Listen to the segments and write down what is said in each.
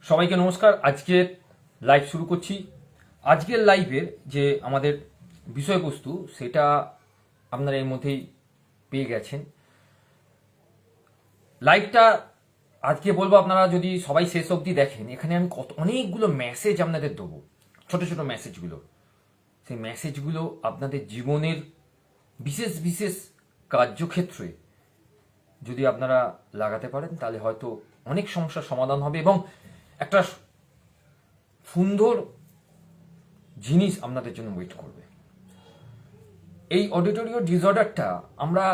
সবাইকে নমস্কার। আজকের লাইভ শুরু করছি। আজকের লাইভের যে আমাদের বিষয়বস্তু সেটা আপনারা এর মধ্যেই পেয়ে গেছেন। লাইভটা আজকে বলবো, আপনারা যদি সবাই শেষ অবধি দেখেন, এখানে আমি অনেকগুলো মেসেজ আপনাদের দেবো, ছোট ছোট মেসেজগুলো। সেই মেসেজগুলো আপনাদের জীবনের বিশেষ বিশেষ কার্যক্ষেত্রে যদি আপনারা লাগাতে পারেন তাহলে হয়তো অনেক সমস্যার সমাধান হবে এবং একটা সুন্দর জিনিস আপনাদের জন্য ওয়েট করবে। এই অডিটোরিও ডিসঅর্ডারটা আমরা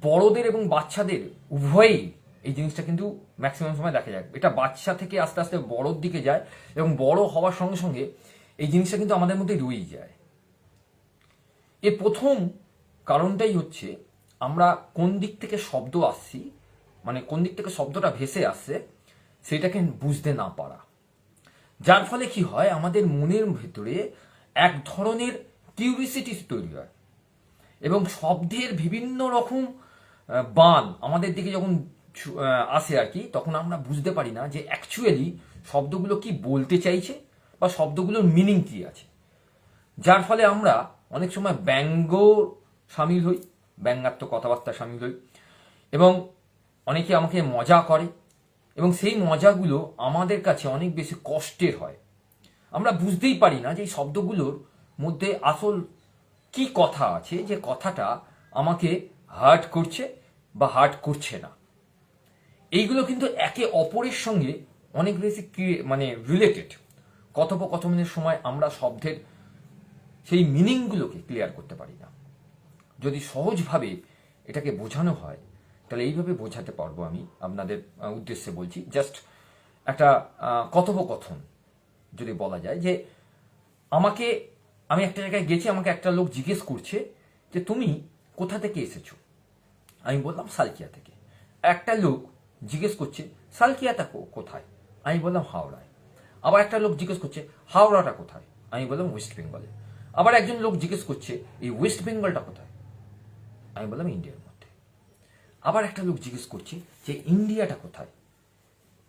বড়দের এবং বাচ্চাদের উভয়েই এই জিনিসটা কিন্তু ম্যাক্সিমাম সময় দেখা যায়। এটা বাচ্চা থেকে আস্তে আস্তে বড়োর দিকে যায় এবং বড় হওয়ার সঙ্গে সঙ্গে এই জিনিসটা কিন্তু আমাদের মধ্যে রয়েই যায়। এর প্রথম কারণটাই হচ্ছে আমরা কোন দিক থেকে শব্দ আসছি, মানে কোন দিক থেকে শব্দটা ভেসে আসছে সেটাকে বুঝতে না পারা। যার ফলে কি হয়, আমাদের মনের ভেতরে এক ধরনের কিউরিসিটি তৈরি হয় এবং শব্দের বিভিন্ন রকম বান আমাদের দিকে যখন আসে আর কি, তখন আমরা বুঝতে পারি না যে অ্যাকচুয়ালি শব্দগুলো কি বলতে চাইছে বা শব্দগুলোর মিনিং কি আছে। যার ফলে আমরা অনেক সময় ব্যঙ্গ সামিল হই, ব্যঙ্গাত্মক কথাবার্তা সামিল হই এবং অনেকে আমাকে মজা করে এবং সেই মজাগুলো আমাদের কাছে অনেক বেশি কষ্টের হয়। আমরা বুঝতেই পারি না যে এই শব্দগুলোর মধ্যে আসল কি কথা আছে, যে কথাটা আমাকে হার্ট করছে বা হার্ট করছে না। এইগুলো কিন্তু একে অপরের সঙ্গে অনেক বেশি মানে রিলেটেড। কথোপকথনের সময় আমরা শব্দের সেই মিনিংগুলোকে ক্লিয়ার করতে পারি না। যদি সহজভাবে এটাকে বোঝানো হয় তাহলে এইভাবে বোঝাতে পারবো। আমি আপনাদের উদ্দেশ্যে বলছি, জাস্ট একটা কথোপকথন যদি বলা যায় যে আমি একটা জায়গায় গেছি, আমাকে একটা লোক জিজ্ঞেস করছে যে তুমি কোথা থেকে এসেছো। আমি বললাম সালকিয়া থেকে। একটা লোক জিজ্ঞেস করছে সালকিয়াটা কোথায়। আমি বললাম হাওড়ায়। আবার একটা লোক জিজ্ঞেস করছে হাওড়াটা কোথায়। আমি বললাম ওয়েস্ট বেঙ্গলে। আবার একজন লোক জিজ্ঞেস করছে এই ওয়েস্ট বেঙ্গলটা কোথায়। আমি বললাম ইন্ডিয়ার মধ্যে। আবার একটা লোক জিজ্ঞেস করছে যে ইন্ডিয়াটা কোথায়।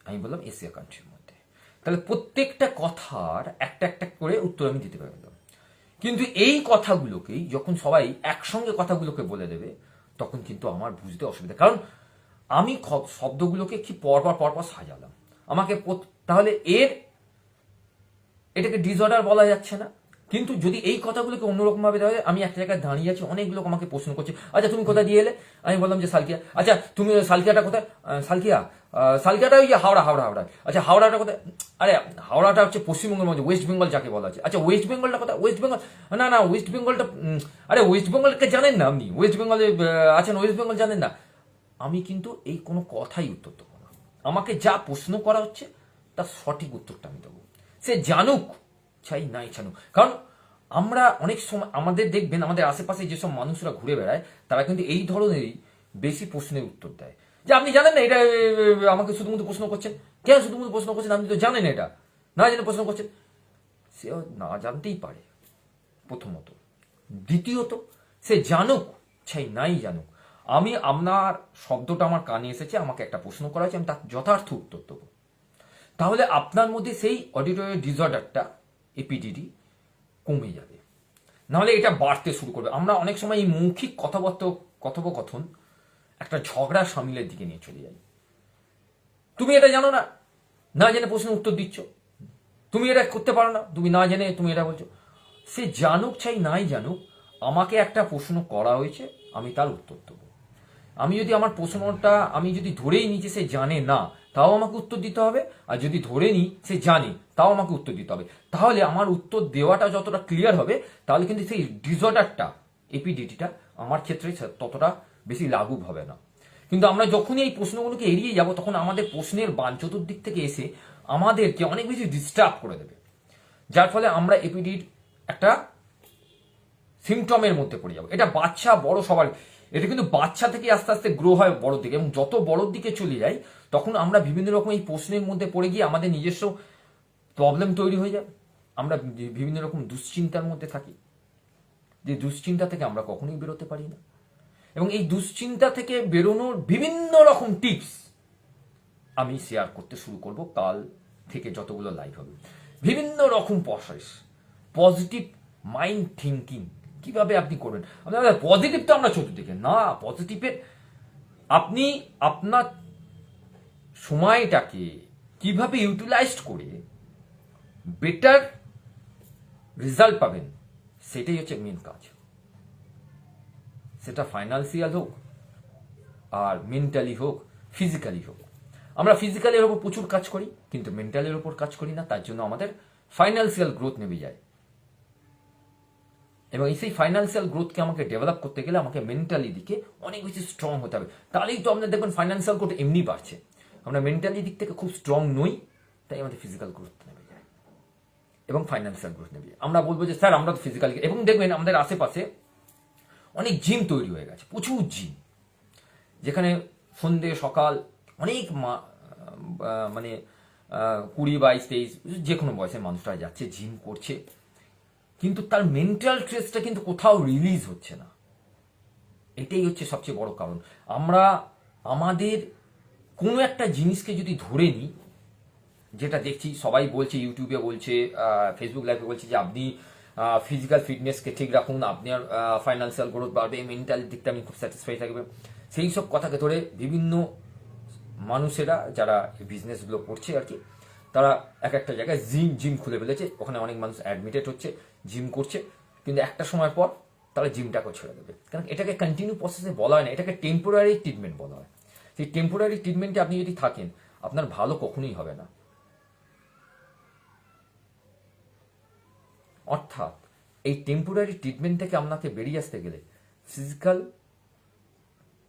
আমি বললাম এশিয়া কান্ট্রির মধ্যে। তাহলে প্রত্যেকটা কথার একটা একটা করে উত্তর আমি দিতে পারলাম। কিন্তু এই কথাগুলোকেই যখন সবাই একসঙ্গে কথাগুলোকে বলে দেবে তখন কিন্তু আমার বুঝতে অসুবিধা, কারণ আমি শব্দগুলোকে কি পরপর পরপর সাজালাম। আমাকে তাহলে এটাকে ডিসঅর্ডার বলা যাচ্ছে না। কিন্তু যদি এই কথাগুলোকে অন্যরকম ভাবে দেওয়া যায়, আমি একটা জায়গায় দাঁড়িয়ে আছি, অনেক লোক আমাকে প্রশ্ন করছে আচ্ছা তুমি কোথায় দিয়ে এলে। আমি বললাম যে সালকিয়া। আচ্ছা তুমি সালকিয়াটা কোথায়। সালকিয়াটা ওই যে হাওড়া। আচ্ছা হাওড়াটা কোথায়। আরে হাওড়াটা হচ্ছে পশ্চিমবঙ্গের মধ্যে, ওয়েস্ট বেঙ্গল যাকে বলা আছে। আচ্ছা ওয়েস্ট বেঙ্গলটা কোথায়। ওয়েস্ট বেঙ্গল না ওয়েস্ট বেঙ্গলটা আরে ওয়েস্ট বেঙ্গলকে জানেন না আপনি, ওয়েস্ট বেঙ্গলে আছেন, ওয়েস্ট বেঙ্গল জানেন না। আমি কিন্তু এই কোনো কথাই উত্তর দেবো না। আমাকে যা প্রশ্ন করা হচ্ছে তার সঠিক উত্তরটা আমি দেবো, সে জানুক চাই নাই জানুক। কারণ আমরা অনেক সময় আমাদের দেখবেন আমাদের আশেপাশে যেসব মানুষরা ঘুরে বেড়ায় তারা কিন্তু এই ধরনেরই বেশি প্রশ্নের উত্তর দেয়, যে আপনি জানেন না এটা। আমাকে শুধুমাত্র প্রশ্ন করছেন কেন, শুধুমাত্র প্রশ্ন করছেন, আপনি তো জানেন এটা, না জেনে প্রশ্ন করছেন। সে না জানতেই পারে প্রথমত। দ্বিতীয়ত সে জানুক চাই নাই জানুক, আমি আপনার শব্দটা আমার কানে এসেছে, আমাকে একটা প্রশ্ন করা হয়েছে, আমি তার যথার্থ উত্তর দেবো। তাহলে আপনার মধ্যে সেই অডিটরি ডিসঅর্ডারটা এপিডিডি কমে যাবে, নাহলে এটা বাড়তে শুরু করবে। আমরা অনেক সময় এই মৌখিক কথোপকথন একটা ঝগড়া সামিলের দিকে নিয়ে চলে যাই। তুমি এটা জানো না, না জেনে প্রশ্ন উত্তর দিচ্ছ। তুমি এটা করতে পারো না, তুমি না জেনে তুমি এটা বলছো। সে জানুক চাই নাই জানুক, আমাকে একটা প্রশ্ন করা হয়েছে, আমি তার উত্তর দেবো। আমি যদি আমার প্রশ্নটা আমি যদি ধরেই নিই যে সে জানে না, তাও আমাকে উত্তর দিতে হবে। আর যদি ধরে নিই সে জানে, তাও আমাকে উত্তর দিতে হবে। তাহলে আমার উত্তর দেওয়াটা যতটা ক্লিয়ার হবে, তাহলে কিন্তু সেই ডিসঅর্ডারটা এপিডিটিটা আমার ক্ষেত্রে ততটা বেশি লাগু হবে না। কিন্তু আমরা যখনই এই প্রশ্নগুলোকে এড়িয়ে যাব, তখন আমাদের প্রশ্নের বান চতুর্দিক থেকে এসে আমাদেরকে অনেক বেশি ডিস্টার্ব করে দেবে। যার ফলে আমরা এপিডির একটা সিমটমের মধ্যে পড়ে যাবো। এটা বাচ্চা বড় সবার, এটা কিন্তু বাচ্চা থেকে আস্তে আস্তে গ্রো হয় বড়র দিকে, এবং যত বড়র দিকে চলে যায় তখন আমরা বিভিন্ন রকম এই প্রশ্নের মধ্যে পড়ে গিয়ে আমাদের নিজস্ব প্রবলেম তৈরি হয়ে যায়। আমরা বিভিন্ন রকম দুশ্চিন্তার মধ্যে থাকি, যে দুশ্চিন্তা থেকে আমরা কখনোই বেরোতে পারি না। এবং এই দুশ্চিন্তা থেকে বেরোনোর বিভিন্ন রকম টিপস আমি শেয়ার করতে শুরু করব কাল থেকে যতগুলো লাইভ হবে, বিভিন্ন রকম প্রসেস, পজিটিভ মাইন্ড থিঙ্কিং কিভাবে আপনি করবেন। পজিটিভ তো আমরা চতুর্দিকে না, পজিটিভের আপনি আপনার সময়টাকে কিভাবে ইউটিলাইজ করে বেটার রেজাল্ট পাবেন, সেটাই হচ্ছে মেন কাজ। সেটা ফাইন্যান্সিয়াল হোক আর মেন্টালি হোক, ফিজিক্যালি হোক। আমরা ফিজিক্যালের ওপর প্রচুর কাজ করি, কিন্তু মেন্টালের ওপর কাজ করি না, তার জন্য আমাদের ফাইন্যান্সিয়াল গ্রোথ নেমে যায়। এবং সেই ফাইন্যান্সিয়াল গ্রোথকে আমাকে ডেভেলপ করতে গেলে আমাকে মেন্টালি দিকে অনেক বেশি স্ট্রং হতে হবে, তাহলেই তো আপনার দেখবেন ফাইন্যান্সিয়াল গ্রোথ এমনি বাড়ছে। আমরা মেন্টালি দিক থেকে খুব স্ট্রং নই, তাই আমাদের ফিজিক্যাল গ্রোথ নেমে যায় এবং ফাইন্যান্সিয়াল গ্রোথ নেমে যায়। আমরা বলবো যে স্যার আমরা তো ফিজিক্যালি, এবং দেখবেন আমাদের আশেপাশে অনেক জিম তৈরি হয়ে গেছে, প্রচুর জিম, যেখানে সন্ধ্যে সকাল অনেক মানে 20, 22, 23 যে কোনো বয়সের মানুষরা যাচ্ছে, জিম করছে, কিন্তু তার মেন্টাল স্ট্রেসটা কিন্তু কোথাও রিলিজ হচ্ছে না। এটাই হচ্ছে সবচেয়ে বড় কারণ। আমরা আমাদের কোনো একটা জিনিসকে যদি ধরে নিই, যেটা দেখছি সবাই বলছে, ইউটিউবে বলছে, ফেসবুক লাইভে বলছে যে আপনি ফিজিক্যাল ফিটনেসকে ঠিক রাখুন, আপনার ফাইন্যান্সিয়াল গ্রোথ বাড়বে, মেন্টাল দিকটা আপনি খুব স্যাটিসফাই থাকবে, সেই সব কথাকে ধরে বিভিন্ন মানুষেরা যারা বিজনেসগুলো করছে আর কি, তারা এক একটা জায়গায় জিম খুলে ফেলেছে, ওখানে অনেক মানুষ অ্যাডমিটেড হচ্ছে, জিম করছে, কিন্তু একটা সময় পর তারা জিমটাকেও ছেড়ে দেবে, কারণ এটাকে কন্টিনিউ প্রসেসে বলা হয় না, এটাকে টেম্পোরারি ট্রিটমেন্ট বলা হয়। সেই টেম্পোরারি ট্রিটমেন্টে আপনি যদি থাকেন, আপনার ভালো কখনোই হবে না। অর্থাৎ এই টেম্পোরারি ট্রিটমেন্ট থেকে আপনাকে বেরিয়ে আসতে গেলে ফিজিক্যাল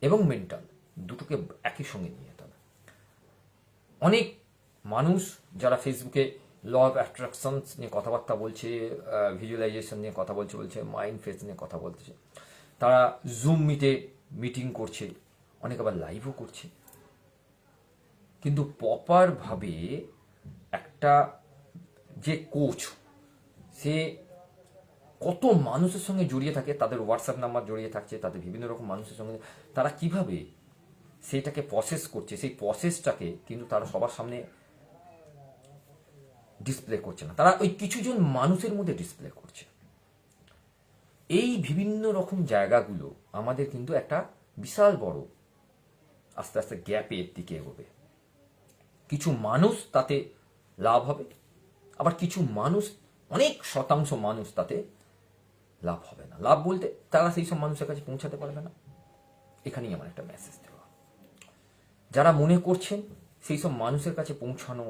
এবং মেন্টাল দুটোকে একই সঙ্গে নিয়ে যেতে হবে। অনেক মানুষ যারা ফেসবুকে ল অফ অ্যাট্রাকশন নিয়ে কথাবার্তা বলছে, ভিজুয়ালাইজেশন নিয়ে কথা বলছে, মাইন্ড ফেস নিয়ে কথা বলছে, তারা জুম মিটে মিটিং করছে, অনেক আবার লাইভও করছে, কিন্তু প্রপারভাবে একটা যে কোচ, সে কত মানুষের সঙ্গে জড়িয়ে থাকে, তাদের হোয়াটসঅ্যাপ নাম্বার জড়িয়ে থাকছে, তাদের বিভিন্ন রকম মানুষের সঙ্গে, তারা কিভাবে সেইটাকে প্রসেস করছে, সেই প্রসেসটাকে কিন্তু তারা সবার সামনে ডিসপ্লে করছে না, তারা ওই কিছুজন মানুষের মধ্যে ডিসপ্লে করছে। এই বিভিন্ন রকম জায়গাগুলো আমাদের কিন্তু একটা বিশাল বড় আস্তে আস্তে গ্যাপের দিকে এগোবে। কিছু মানুষ তাতে লাভ হবে, আবার কিছু মানুষ, অনেক শতাংশ মানুষ তাতে লাভ হবে না। লাভ বলতে তারা সেই সব মানুষের কাছে পৌঁছাতে পারবে না। এখানেই আমার একটা মেসেজ দেওয়া, যারা মনে করছেন সেই সব মানুষের কাছে পৌঁছানো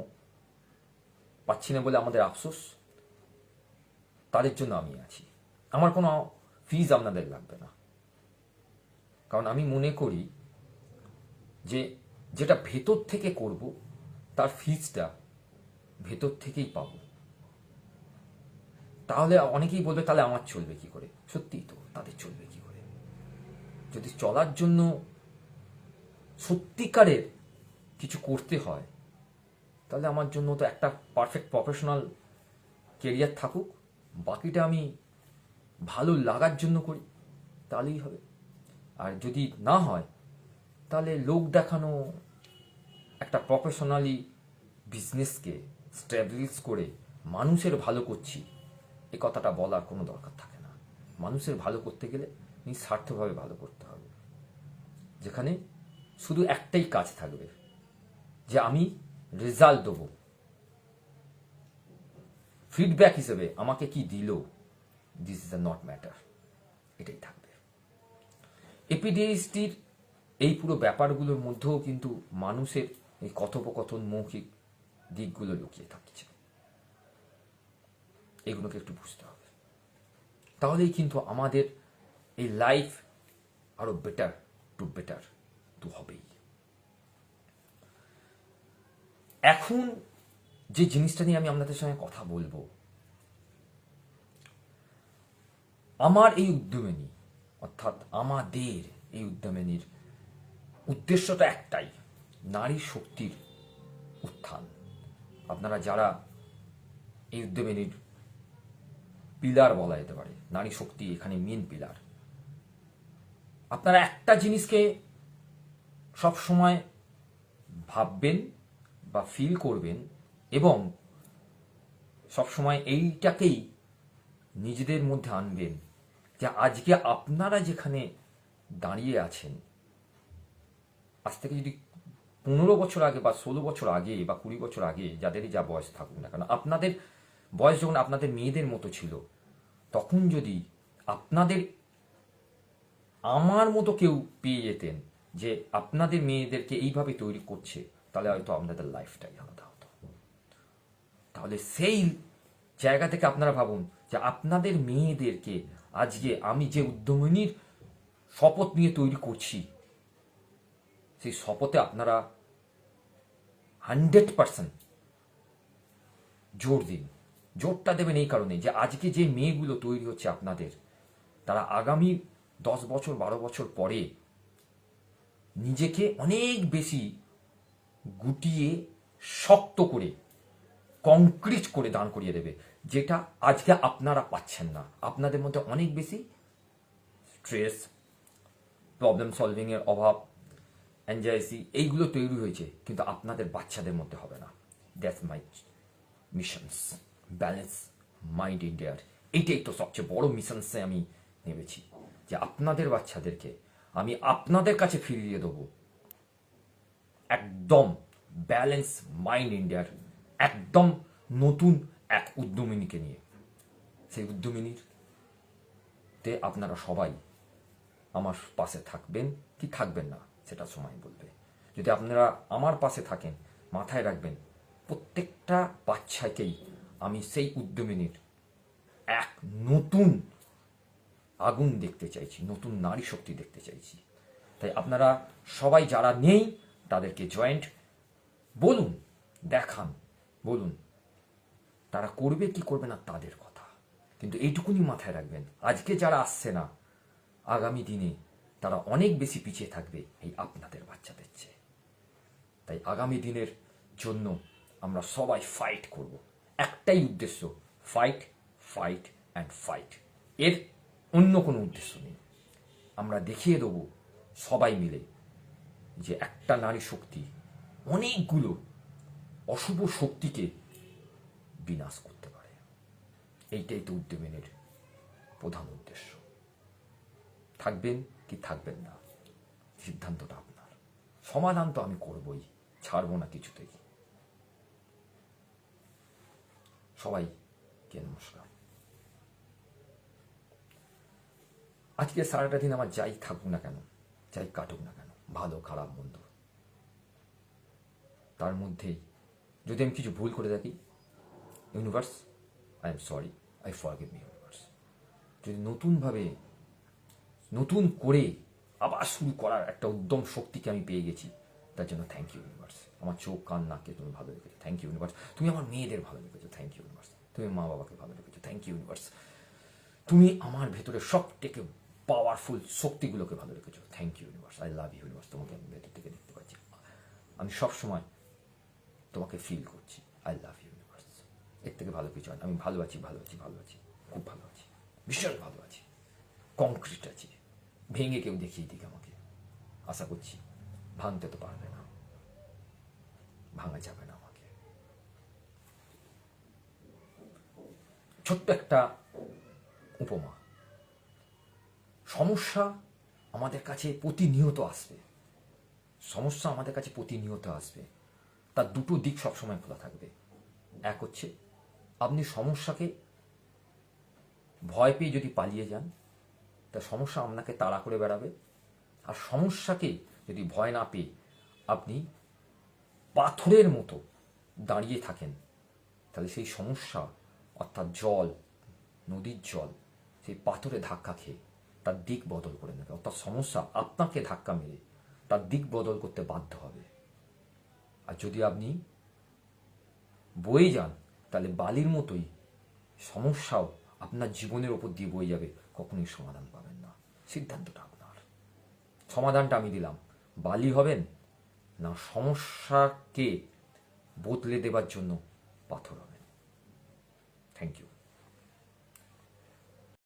পাচ্ছি না বলে আমাদের আফসোস, তাদের জন্য আমি আছি। আমার কোনো ফিজ আপনাদের লাগবে না, কারণ আমি মনে করি যে যেটা ভেতর থেকে করব তার ফিজটা ভেতর থেকেই পাবো। তাহলে অনেকেই বলবে তাহলে আমার চলবে কি করে? সত্যিই তো, তাদের চলবে কি করে? যদি চলার জন্য সত্যিকারের কিছু করতে হয়, তাহলে আমার জন্য তো একটা পারফেক্ট প্রফেশনাল কেরিয়ার থাকুক, বাকিটা আমি ভালো লাগার জন্য করি, তাহলেই হবে। আর যদি না হয়, তাহলে লোক দেখানো একটা প্রফেশনালি বিজনেসকে স্ট্যাবলিশ করে মানুষের ভালো করছি, এ কথাটা বলার কোনো দরকার থাকে না। মানুষের ভালো করতে গেলে নিঃস্বার্থভাবে ভালো করতে হবে, যেখানে শুধু একটাই কাজ থাকবে, যে আমি রেজাল্ট দেবো, ফিডব্যাক হিসেবে আমাকে কি দিল, this is a not matter, এটাই থাকবে। এপিডিএসটির এই পুরো ব্যাপারগুলোর মধ্যেও কিন্তু মানুষের এই কথোপকথন মৌখিক দিকগুলো লুকিয়ে থাকছে, এগুলোকে একটু বুঝতে হবে, তাহলেই কিন্তু আমাদের এই লাইফ আরো বেটার তো হবেই। এখন যে জিনিসটা নিয়ে আমি আপনাদের সঙ্গে কথা বলবো, আমার এই উদ্যমিনী, অর্থাৎ আমাদের এই উদ্যমিনীর উদ্দেশ্যটা একটাই, নারী শক্তির উত্থান। আপনারা যারা এই উদ্যমিনীর পিলার বলা যেতে পারে, নারী শক্তি এখানে মেন পিলার, আপনারা একটা জিনিসকে সব সময় ভাববেন বা ফিল করবেন এবং সবসময় এইটাকেই নিজেদের মধ্যে আনবেন যে আজকে আপনারা যেখানে দাঁড়িয়ে আছেন, আজ থেকে যদি 15 বছর আগে বা 16 বছর আগে বা 20 বছর আগে যাদেরই যা বয়স থাকুক না কেন, আপনাদের বয়স যখন আপনাদের মেয়েদের মতো ছিল, তখন যদি আপনাদের আমার মতো কেউ পেয়ে যেতেন যে আপনাদের মেয়েদেরকে এইভাবে তৈরি করছে, তাহলে হয়তো আপনাদের লাইফটাই আলাদা হতো। তাহলে সেই জায়গা থেকে আপনারা ভাবুন যে আপনাদের মেয়েদেরকে আজকে আমি যে উদ্যমিনীর শপথ নিয়ে তৈরি করছি, সেই শপথে আপনারা 100% জোর দিন। জোরটা দেবেন এই কারণে যে আজকে যে মেয়েগুলো তৈরি হচ্ছে আপনাদের, তারা আগামী 10 বছর 12 বছর পরে নিজেকে অনেক বেশি গুটিয়ে শক্ত করে কংক্রিট করে দাঁড় করিয়ে দেবে, যেটা আজকে আপনারা পাচ্ছেন না। আপনাদের মধ্যে অনেক বেশি স্ট্রেস, প্রবলেম সলভিংয়ের অভাব, অ্যাংজাইটি এইগুলো তৈরি হয়েছে, কিন্তু আপনাদের বাচ্চাদের মধ্যে হবে না। That's my missions, balance mind ইন্ডিয়ার। এইটাই তো সবচেয়ে বড় মিশনসে আমি নেমেছি, যে আপনাদের বাচ্চাদেরকে আমি আপনাদের কাছে ফিরিয়ে দেবো একদম ব্যালেন্স মাইন্ড ইন্ডিয়ার একদম নতুন এক উদ্যমিনীকে নিয়ে। সেই উদ্যমিনীর তে আপনারা সবাই আমার পাশে থাকবেন কি থাকবেন না সেটা সময় বলবে। যদি আপনারা আমার পাশে থাকেন, মাথায় রাখবেন প্রত্যেকটা বাচ্চাকেই আমি সেই উদ্যমিনীর এক নতুন আগুন দেখতে চাইছি, নতুন নারী শক্তি দেখতে চাইছি। তাই আপনারা সবাই যারা নেই তাদেরকে জয়েন্ট বলুন, দেখান, বলুন। তারা করবে কি করবে না তাদের কথা, কিন্তু এইটুকুনি মাথায় রাখবেন আজকে যারা আসছে না, আগামী দিনে তারা অনেক বেশি পিছিয়ে থাকবে এই আপনাদের বাচ্চাদের চেয়ে। তাই আগামী দিনের জন্য আমরা সবাই ফাইট করব। একটাই উদ্দেশ্য, ফাইট ফাইট অ্যান্ড ফাইট। এর অন্য কোনো উদ্দেশ্য নেই। আমরা দেখিয়ে দেবো সবাই মিলে যে একটা নারী শক্তি অনেকগুলো অশুভ শক্তিকে বিনাশ করতে পারে। এইটাই তো উদ্যমিনীর প্রধান উদ্দেশ্য। থাকবেন কি থাকবেন না সিদ্ধান্তটা আপনার। সমাধান তো আমি করবই, ছাড়বো না কিছুতেই। সবাইকে নমস্কার। আজকে সারাটা দিন আমার যাই থাকুক না কেন, যাই কাটুক না কেন, ভালো খারাপ মন্দ, তার মধ্যেই যদি আমি কিছু ভুল করে থাকি, universe I am sorry, I forgive me universe. যদি নতুনভাবে নতুন করে আবার শুরু করার একটা উদ্যম শক্তিকে আমি পেয়ে গেছি, তার জন্য থ্যাংক ইউ ইউনিভার্স। আমার চোখ কান নাকে তুমি ভালো রেখেছো, থ্যাংক ইউ ইউনিভার্স। তুমি আমার মেয়েদের ভালো রেখেছো, থ্যাংক ইউ ইউনিভার্স। তুমি মা বাবাকে ভালো রেখেছো, থ্যাংক ইউ ইউনিভার্স। তুমি আমার ভেতরে সব থেকে পাওয়ারফুল শক্তিগুলোকে ভালো রেখেছো, thank you universe. I love you universe. তোমাকে আমি ভেতর থেকে দেখতে পাচ্ছি, আমি সবসময় তোমাকে ফিল করছি। I love you universe. এর থেকে ভালো কিছু হয় না। আমি ভালো আছি, ভালো আছি, ভালো আছি, খুব ভালো আছি, ভীষণ ভালো আছি, কংক্রিট আছি। ভেঙে কেউ দেখিয়ে দিক আমাকে, আশা করছি ভাঙতে তো পারবে না, ভাঙা যাবে না আমাকে। ছোট্ট একটা উপমা, সমস্যা আমাদের কাছে প্রতিনিয়ত আসবে, সমস্যা আমাদের কাছে প্রতিনিয়ত আসবে। তার দুটো দিক সবসময় খোলা থাকবে। এক হচ্ছে আপনি সমস্যাকে ভয় পেয়ে যদি পালিয়ে যান, তা সমস্যা আপনাকে তাড়া করে বেড়াবে। আর সমস্যাকে যদি ভয় না পেয়ে আপনি পাথরের মতো দাঁড়িয়ে থাকেন, তাহলে সেই সমস্যা অর্থাৎ জল, নদীর জল, সেই পাথরে ধাক্কা খেয়ে তার দিক বদল করে নেবে। অর্থাৎ সমস্যা আপনাকে ধাক্কা মেরে তার দিক বদল করতে বাধ্য হবে। আর যদি আপনি বয়ে যান, তাহলে বালির মতোই সমস্যাও আপনার জীবনের ওপর দিয়ে বয়ে যাবে, কখনোই সমাধান পাবেন না। সিদ্ধান্তটা আপনার। সমাধানটা আমি দিলাম, বালি হবেন না সমস্যাকে বদলে দেবার জন্য পাথর হবেন। Thank you.